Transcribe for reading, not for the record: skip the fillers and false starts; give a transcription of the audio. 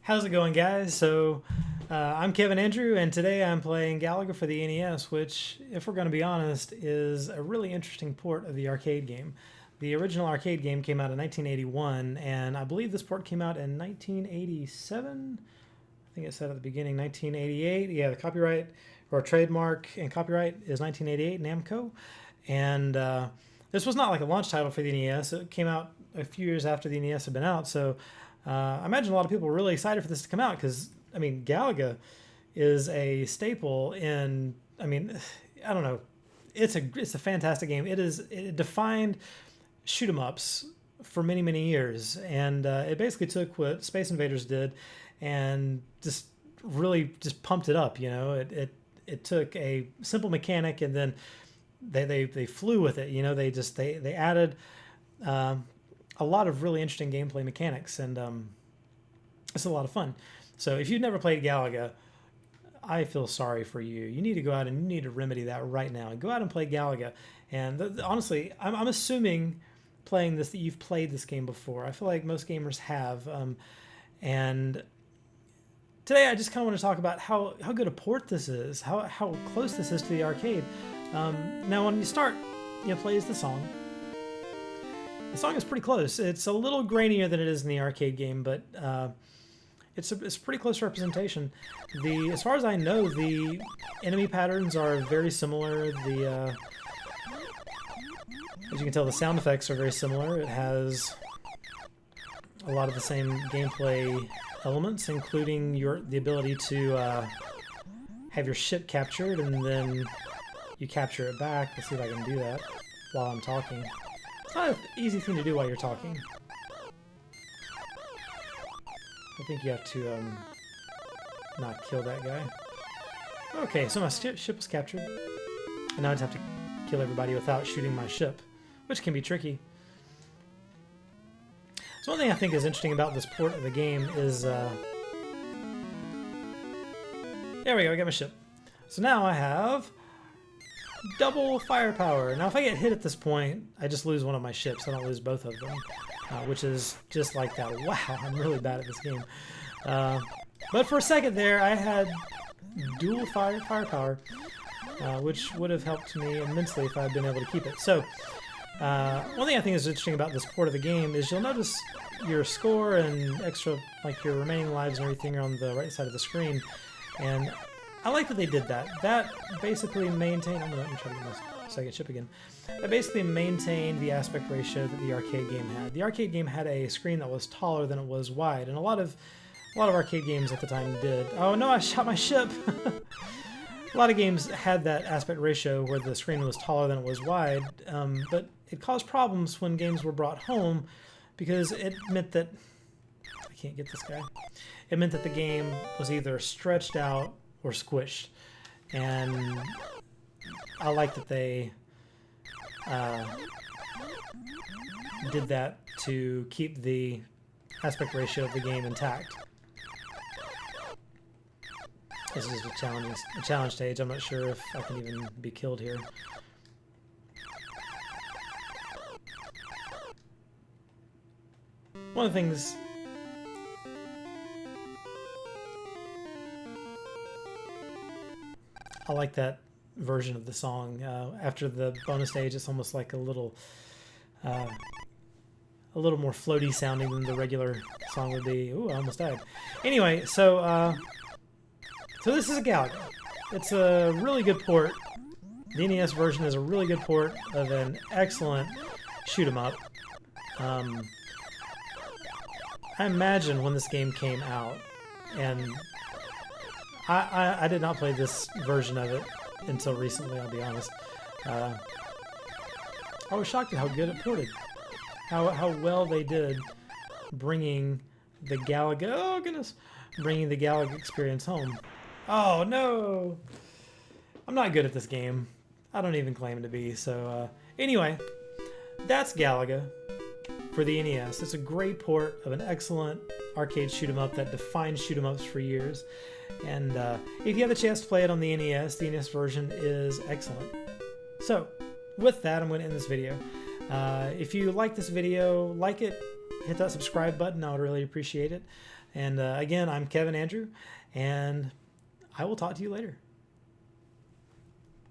How's it going, guys? I'm Kevin Andrew, and today I'm playing Galaga for the NES, which, if we're going to be honest, is a really interesting port of the arcade game. The original arcade game came out in 1981, and I believe this port came out in 1987. I think it said at the beginning 1988. Yeah, the copyright or trademark and copyright is 1988, Namco. And this was not like a launch title for the NES. It came out a few years after the NES had been out, so I imagine a lot of people were really excited for this to come out because, I mean, Galaga is a staple in, I mean, I don't know. It's a fantastic game. It defined shoot 'em ups for many, many years. And it basically took what Space Invaders did and just really just pumped it up, you know. It took a simple mechanic and then they flew with it, you know. They added a lot of really interesting gameplay mechanics, and it's a lot of fun. So if you've never played Galaga, I feel sorry for you. You need to go out and you need to remedy that right now. Go out and play Galaga. And honestly, I'm assuming playing this that you've played this game before. I feel like most gamers have. And today I just kind of want to talk about how good a port this is, how close this is to the arcade. Now when you start, plays the song. The song is pretty close. It's a little grainier than it is in the arcade game, but it's a pretty close representation. As far as I know, the enemy patterns are very similar. As you can tell, the sound effects are very similar. It has a lot of the same gameplay elements, including the ability to have your ship captured and then you capture it back. Let's see if I can do that while I'm talking. It's not an easy thing to do while you're talking. I think you have to not kill that guy. Okay, so my ship was captured. And now I just have to kill everybody without shooting my ship, which can be tricky. So one thing I think is interesting about this port of the game is... there we go, I got my ship. So now I have double firepower. Now if I get hit at this point, I just lose one of my ships. I don't lose both of them, which is just like that. Wow, I'm really bad at this game. But for a second there, I had dual firepower, which would have helped me immensely if I had been able to keep it. So one thing I think is interesting about this port of the game is you'll notice your score and extra, like your remaining lives and everything are on the right side of the screen. And I like that they did that. That basically maintained... I'm going to try to get my second ship again. That basically maintained the aspect ratio that the arcade game had. The arcade game had a screen that was taller than it was wide, and a lot of arcade games at the time did. Oh no, I shot my ship! A lot of games had that aspect ratio where the screen was taller than it was wide, but it caused problems when games were brought home because it meant that... I can't get this guy. It meant that the game was either stretched out or squished, and I like that they did that to keep the aspect ratio of the game intact. This is a challenge stage. I'm not sure if I can even be killed here. One of the things I like that version of the song. After the bonus stage, it's almost like a little more floaty sounding than the regular song would be. Ooh, I almost died. Anyway, so this is a Galaga. It's a really good port. The NES version is a really good port of an excellent shoot 'em up. I imagine when this game came out, and I did not play this version of it until recently, I'll be honest. I was shocked at how good it ported. How well they did bringing the Galaga... Oh, goodness! Bringing the Galaga experience home. Oh, no! I'm not good at this game. I don't even claim to be, so... Anyway, that's Galaga for the NES. It's a great port of an excellent arcade shoot-'em-up that defined shoot-'em-ups for years. And if you have the chance to play it on the NES version is excellent. So, with that, I'm going to end this video. If you like this video, like it, hit that subscribe button. I would really appreciate it. And again, I'm Kevin Andrew, and I will talk to you later.